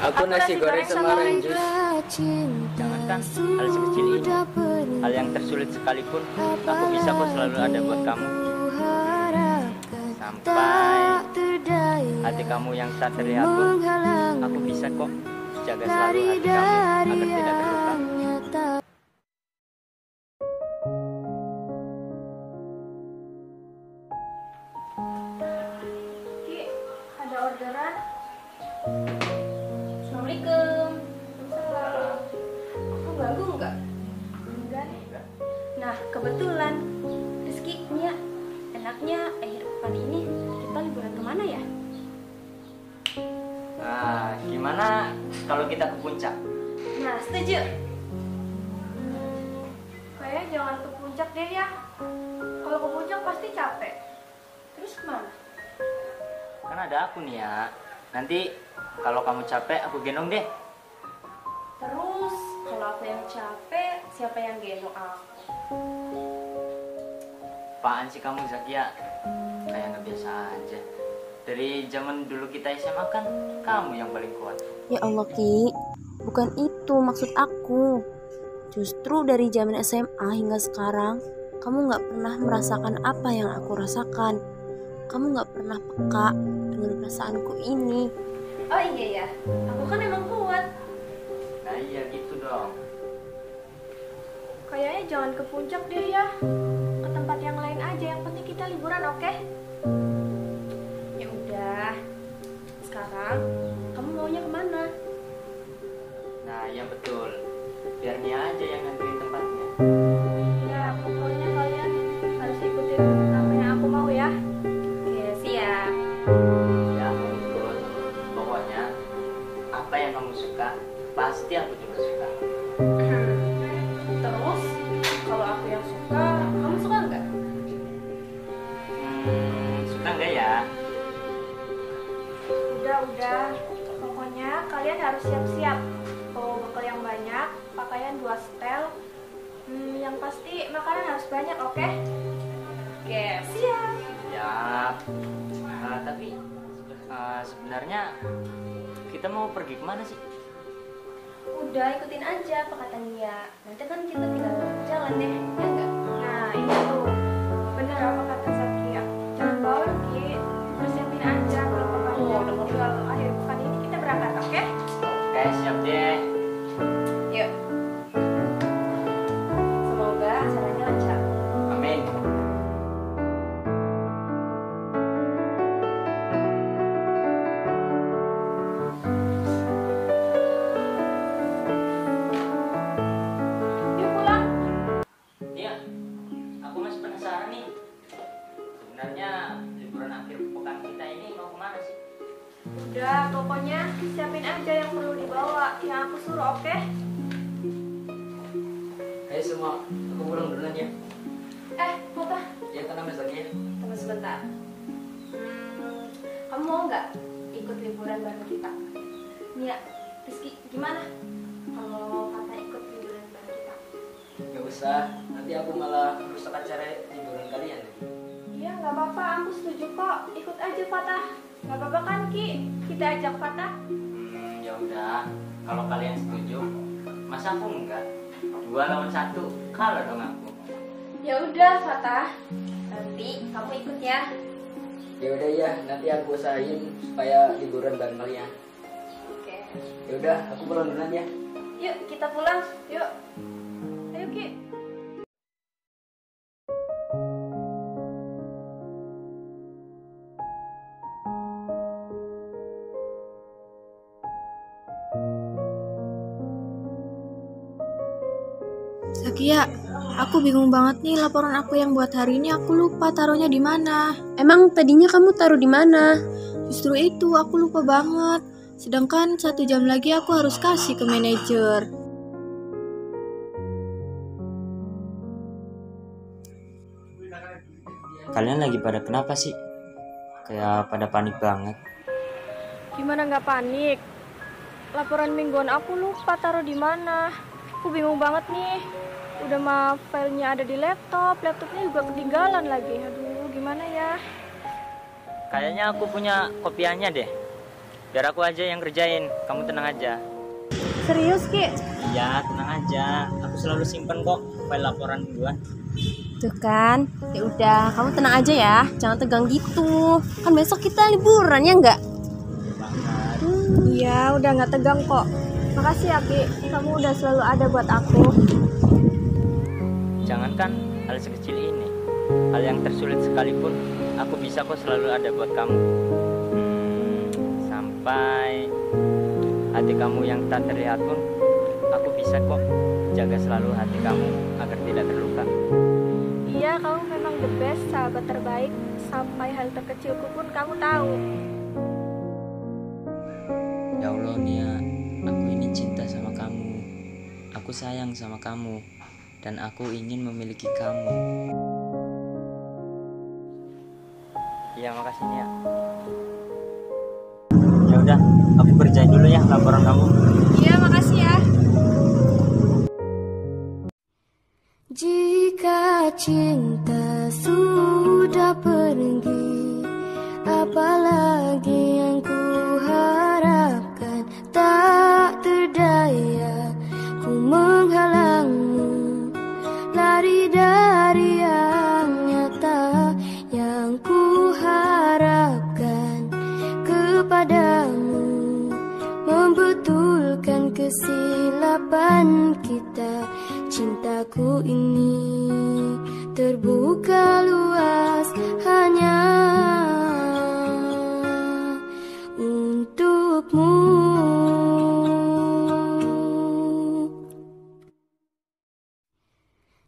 Aku nasi goreng sama orange juice. Jangankan hal sekecil ini, hal yang tersulit sekalipun, aku bisa kok selalu ada buat kamu. Sampai hati kamu yang tak terlihat pun, aku bisa kok jaga selalu hati kamu agar tidak terluka. Ki, ada orderan. Assalamualaikum. Waalaikumsalam. Aku ganggu nggak? Enggak nih. Nah, kebetulan Rizky, Nia, enaknya akhir pekan ini kita liburan kemana ya? Nah, gimana kalau kita ke puncak? Nah, setuju. Kayaknya jangan ke puncak deh ya. Kalau ke puncak pasti capek. Terus kemana? Kan ada aku nih ya. Nanti kalau kamu capek, aku gendong deh. Terus kalau aku yang capek, siapa yang gendong aku? Apaan sih kamu Zakia? Kayak nggak biasa aja. Dari zaman dulu kita SMA kan kamu yang paling kuat. Ya Allah Ki, bukan itu maksud aku. Justru dari zaman SMA hingga sekarang, kamu gak pernah merasakan apa yang aku rasakan. Kamu gak pernah peka dengan perasaanku ini. Oh iya ya, aku kan emang kuat. Nah iya gitu dong. Kayaknya jangan ke puncak deh ya. Ke tempat yang lain aja, yang penting kita liburan, oke? Ya udah. Sekarang kamu maunya kemana? Nah iya betul. Biar Nia aja yang nentuin tempatnya. Ya, pokoknya kalian harus ikutin apa yang aku mau ya. Oke, siap. Ya aku ikut. Pokoknya apa yang kamu suka pasti aku juga suka. Terus, kalau aku yang suka, kamu suka nggak? Suka nggak ya? Udah. Pokoknya kalian harus siap-siap. Bawa bekal yang banyak, pakaian 2 setel. Yang pasti makanan harus banyak, oke? Oke, siap. Siap. Tapi sebenarnya kita mau pergi kemana sih? Udah, ikutin aja apa kata Nia. Nanti kan kita tinggal jalan deh, ya enggak? Nah, ini tuh. Bener apa kata Zakia. Jangan bawa Ki. Persiapin aja kalau papanya udah mau jual akhir pekan ini kita berangkat, oke? Oke, siap deh. Yuk. Semoga acaranya lancar. Amin. Yuk pulang. Iya, aku masih penasaran nih. Sebenarnya liburan akhir pekan kita ini mau kemana sih? Udah, pokoknya siapin aja yang perlu dibawa, yang aku suruh, oke? Hai semua, aku pulang duluan ya. Papa, Ya kan nama Zakia. tunggu sebentar. Kamu mau nggak ikut liburan bareng kita? Nia, Rizky, gimana? Kalau kata ikut liburan bareng kita? Gak usah, nanti aku malah rusak acara liburan kalian. Iya, nggak apa-apa, aku setuju kok. Ikut aja, Fatah. Nggak apa-apa kan, Ki? Kita ajak Fatah. Ya udah, kalau kalian setuju, masa aku enggak? 2 lawan 1, kalah dong aku. Ya udah, Fatah. Nanti kamu ikut ya. Ya udah ya, nanti aku usahain supaya liburan bareng kalian. Oke. Ya udah, aku pulang duluan ya. Yuk, kita pulang. Yuk. Ayo, Ki. Zakia, aku bingung banget nih laporan aku yang buat hari ini aku lupa taruhnya di mana. Emang tadinya kamu taruh di mana? Justru itu aku lupa banget. Sedangkan 1 jam lagi aku harus kasih ke manajer. Kalian lagi pada kenapa sih? Kayak pada panik banget. Gimana nggak panik? Laporan mingguan aku lupa taruh di mana. Aku bingung banget nih. Udah mah filenya ada di laptopnya juga ketinggalan lagi. Aduh, gimana ya? Kayaknya aku punya kopiannya deh. Biar aku aja yang kerjain, kamu tenang aja. Serius, Ki? Iya, tenang aja. Aku selalu simpen kok file laporan mingguan. Tuh kan, ya udah, kamu tenang aja ya, jangan tegang gitu. Kan besok kita liburan ya nggak? Iya, udah nggak tegang kok. Makasih ya, Ki. Kamu udah selalu ada buat aku. Jangankan hal sekecil ini, hal yang tersulit sekalipun, aku bisa kok selalu ada buat kamu. Sampai hati kamu yang tak terlihat pun, aku bisa kok jaga selalu hati kamu agar tidak terluka. Iya, kamu memang the best, sahabat terbaik. Sampai hal terkecilku pun kamu tahu. Ya Allah Nia, aku ini cinta sama kamu. Aku sayang sama kamu. Dan aku ingin memiliki kamu. Iya, makasih Nia. Ya udah, aku kerjain dulu ya laporan kamu. Iya, makasih ya. Jika cinta sudah pergi, apalagi yang ku harapkan. Tak terdaya ku menghalangmu, lari dari yang nyata yang ku harapkan kepadamu, membetulkan kesilapan kita. Cintaku ini terbuka luas hanya untukmu.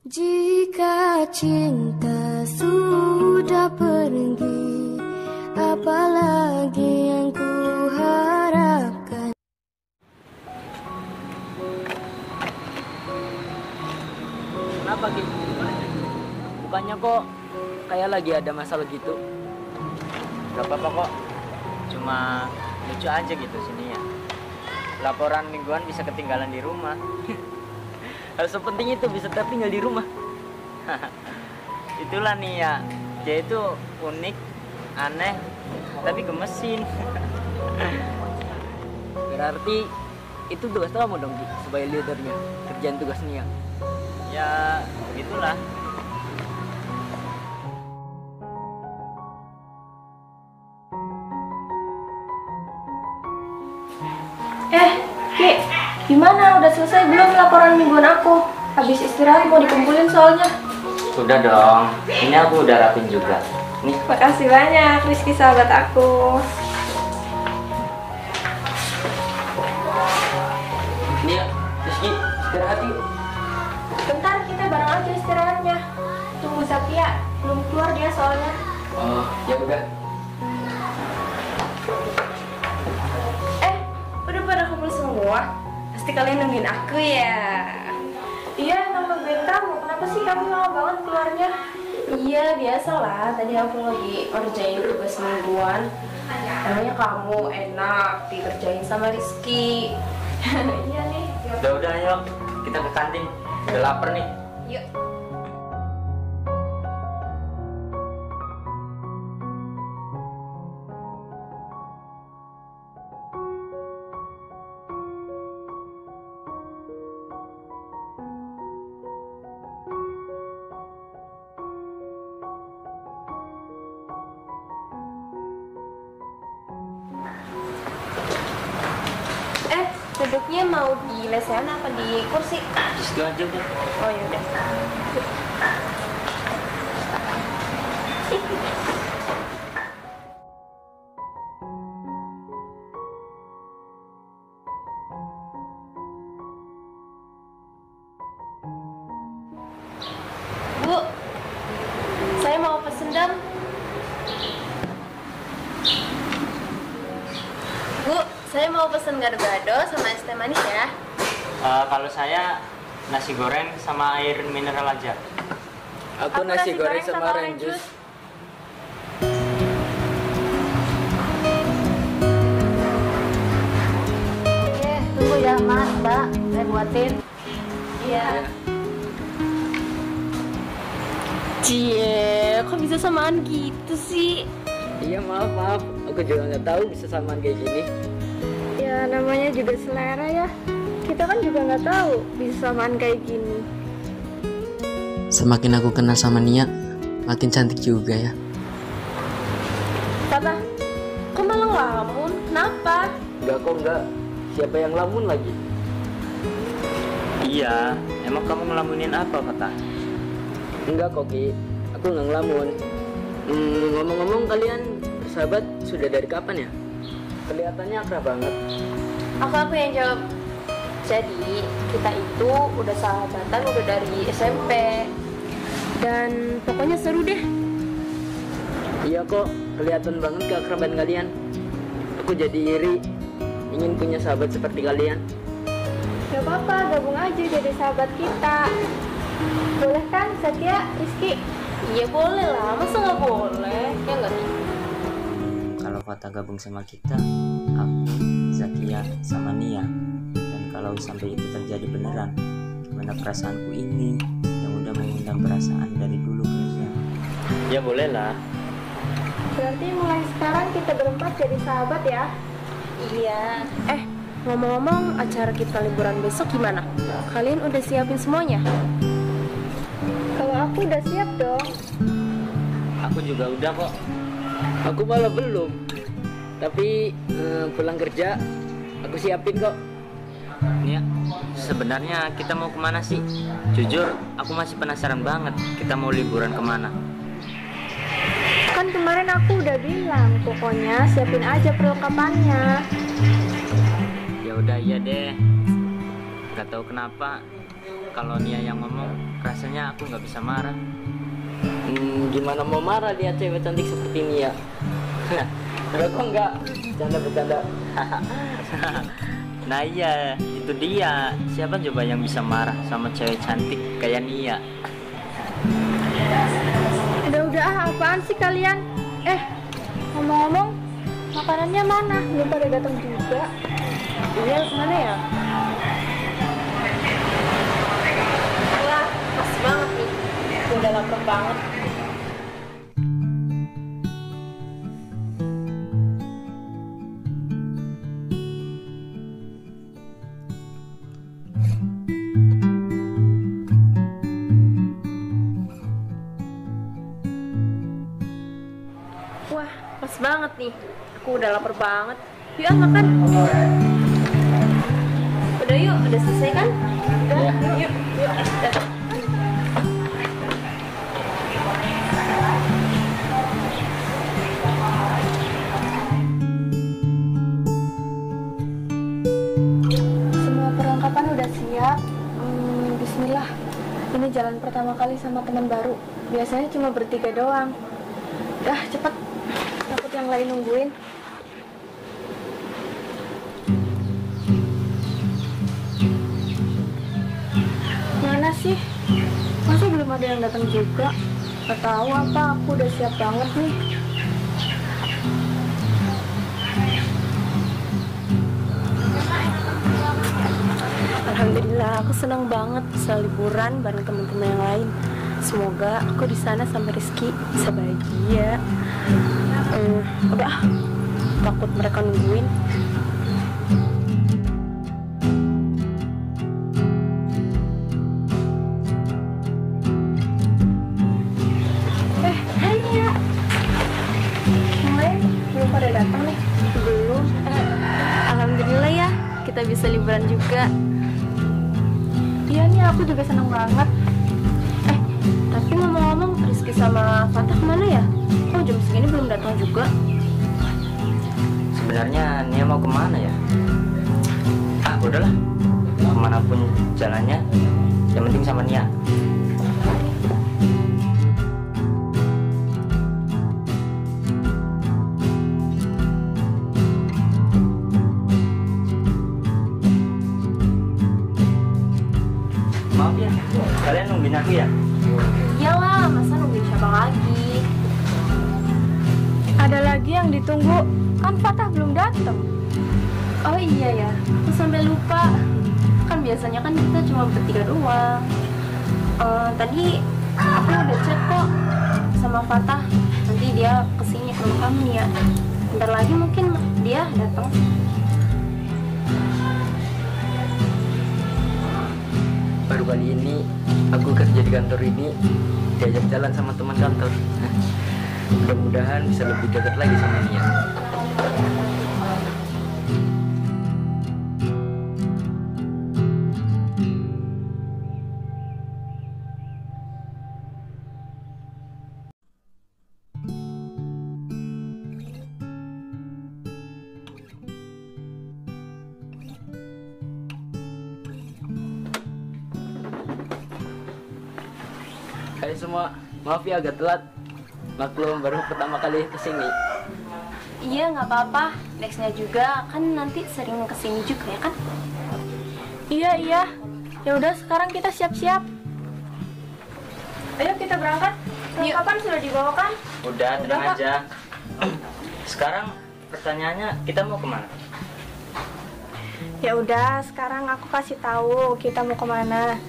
Jika cinta sudah pergi, apalagi yang ku harapkan. Kenapa gitu? Bukannya kok kayak lagi ada masalah gitu? Gak apa-apa kok, cuma lucu aja gitu sini ya. Laporan mingguan bisa ketinggalan di rumah. Hal sepenting itu bisa tertinggal di rumah. Itulah nih ya, dia itu unik, aneh, tapi gemesin. Berarti itu tugas kamu dong, Ki, sebagai leadernya. Kerjaan tugas Nia. Ya, begitulah. Ki, gimana? Udah selesai belum laporan mingguan aku? Habis istirahat mau dikumpulin soalnya. Udah dong, ini aku udah rapin juga. Nih, Makasih banyak, Rizky sahabat aku. Nia, Rizky, istirahat yuk. Bentar, kita bareng aja istirahatnya. Tunggu Zakia, belum keluar dia soalnya. Oh, ya udah. Udah pada kumpul semua? Pasti kalian nungguin aku ya? Iya, emang nungguin kamu. Kenapa sih kamu lama banget keluarnya? Iya, biasalah. Tadi aku lagi ngerjain tugas mingguan. Namanya kamu enak dikerjain sama Rizky. Iya nih. udah ayo kita ke kantin. Udah lapar nih. Yuk. Duduknya mau di lesehan apa di kursi? Di situ aja udah. Oh yaudah. Bu, saya mau pesen dong. Bu, saya mau pesen gado-gado sama es teh manis ya. Kalau saya nasi goreng sama air mineral aja. Aku nasi goreng sama orange juice. Tunggu ya Mas, Mbak, saya buatin. Iya. Cie, kok bisa samaan gitu sih? Iya, maaf. Aku juga nggak tahu bisa samaan kayak gini. Ya namanya juga selera ya. Kita kan juga nggak tahu bisa samaan kayak gini. Semakin aku kenal sama Nia, makin cantik juga ya. Fatah, kok malah ngelamun? Kenapa? Enggak kok enggak. Siapa yang lamun lagi? Iya, emang kamu ngelamunin apa, Fatah? Enggak kok Ki, aku nggak ngelamun. Ngomong-ngomong kalian bersahabat sudah dari kapan ya? Kelihatannya akrab banget. Aku yang jawab. Jadi kita itu udah sahabatan udah dari SMP. Dan pokoknya seru deh. Iya kok, kelihatan banget keakraban kalian. Aku jadi iri, ingin punya sahabat seperti kalian. Gak apa-apa, gabung aja jadi sahabat kita. Boleh kan, Satya, Rizky? Iya boleh lah, masa nggak boleh? Ya nggak nih? Kalau Fatah gabung sama kita, aku, Zakia, sama Nia. Dan kalau sampai itu terjadi beneran, gimana perasaanku ini yang udah mengundang perasaan dari dulu ke Nia? Ya boleh lah. Berarti mulai sekarang kita berempat jadi sahabat ya? Iya. Ngomong-ngomong, acara kita liburan besok gimana? Kalian udah siapin semuanya? Kalau aku udah siap dong. Aku juga udah kok. Aku malah belum. Tapi pulang kerja, aku siapin kok. Nia, sebenarnya kita mau kemana sih? Jujur, aku masih penasaran banget. Kita mau liburan kemana? Kan kemarin aku udah bilang, pokoknya siapin aja perlengkapannya. Ya udah iya deh. Gak tahu kenapa kalau Nia yang ngomong, rasanya aku nggak bisa marah. Gimana mau marah lihat cewek cantik seperti Nia? Enggak kok enggak, bercanda. Nah iya, itu dia. Siapa coba yang bisa marah sama cewek cantik kayak Nia? Udah, apaan sih kalian? Ngomong-ngomong, makanannya mana? Belum pada datang juga. Iya, kemana ya? Wah, pas banget nih. Udah lapar banget. Wah, pas banget nih. Aku udah lapar banget. Yuk makan. Udah yuk, udah selesai kan? Udah, yuk. Datang. Semua perlengkapan udah siap. Bismillah. Ini jalan pertama kali sama teman baru. Biasanya cuma bertiga doang. Dah, cepet. Takut yang lain nungguin. Mana sih? Masa belum ada yang datang juga? Gak tahu apa, aku udah siap banget nih. Alhamdulillah, aku senang banget bisa liburan bareng teman-teman yang lain. Semoga aku di sana sama Rizky bisa bahagia. Udah, takut mereka nungguin. Hai Nia. Yang lain belum pada datang nih? Belum. Alhamdulillah ya, kita bisa liburan juga. Iya nih, aku juga senang banget. Tapi ngomong-ngomong, Rizky sama Fatah kemana ya? Kok jam segini belum datang juga? Sebenarnya Nia mau kemana ya? Udahlah, kemanapun jalannya, yang penting sama Nia. Maaf ya, kalian nungguin aku ya? Iyalah, masa nungguin siapa lagi? Ada lagi yang ditunggu, kan Fatah belum datang. Oh iya ya, aku sampai lupa. Kan biasanya kan kita cuma bertiga doang. Tadi aku udah chat kok sama Fatah. Nanti dia kesini ke rumah kamu ya. Bentar lagi mungkin dia datang. Baru kali ini aku kerja di kantor ini diajak jalan sama teman kantor. Mudah-mudahan bisa lebih dekat lagi sama Nia. Hai semua, maaf ya agak telat. Maklum baru pertama kali kesini. Iya, nggak apa-apa. Nextnya juga kan nanti sering kesini juga ya kan? Iya. Ya udah sekarang kita siap-siap. Ayo kita berangkat. Perlengkapan sudah dibawakan? Udah, tenang Kak. aja. Sekarang pertanyaannya, kita mau kemana? Ya udah, sekarang aku kasih tahu kita mau kemana.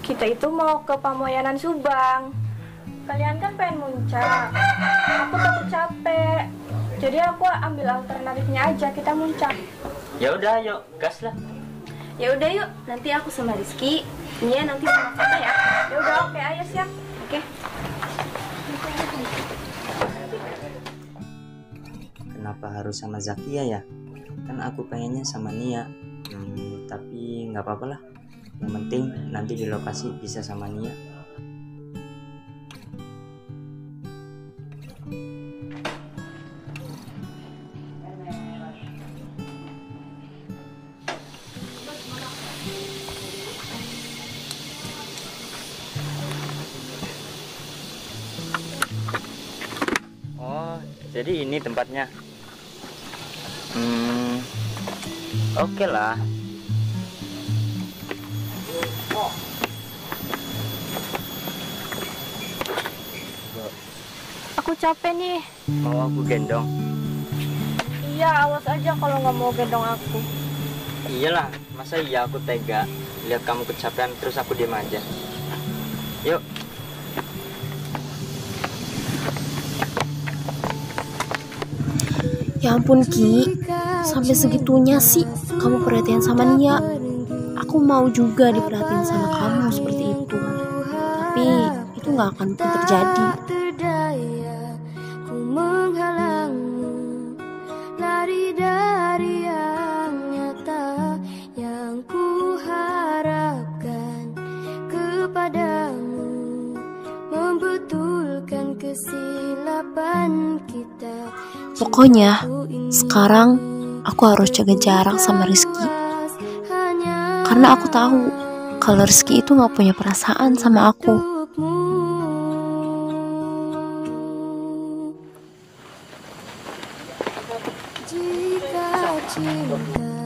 Kita itu mau ke Pamoyanan Subang. Kalian kan pengen muncak. Aku takut capek. Jadi aku ambil alternatifnya aja, kita muncak. Ya udah, yuk, gas lah. Ya udah yuk, nanti aku sama Rizky, Nia nanti sama Fata ya. Ya udah, oke, ayo siap. Oke. Kenapa harus sama Zakia ya? Kan aku pengennya sama Nia. Tapi nggak apa-apa lah. Yang penting nanti di lokasi bisa sama Nia. Oh, jadi ini tempatnya. Oke lah. Aku capek nih. Mau aku gendong? Iya, awas aja kalau nggak mau gendong aku. Iyalah, masa iya aku tega lihat kamu kecapean terus aku diam aja. Yuk. Ya ampun Ki, sampai segitunya sih kamu perhatian sama Nia. Aku mau juga diperhatiin sama kamu seperti itu. Tapi itu nggak akan mungkin terjadi. Ku menghalangmu, lari dari yang nyata yang ku harapkan kepadamu, membetulkan kesilapan kita. Pokoknya sekarang aku harus jaga jarak sama Rizky. Karena aku tahu kalau Rizky itu gak punya perasaan sama aku. Jika cinta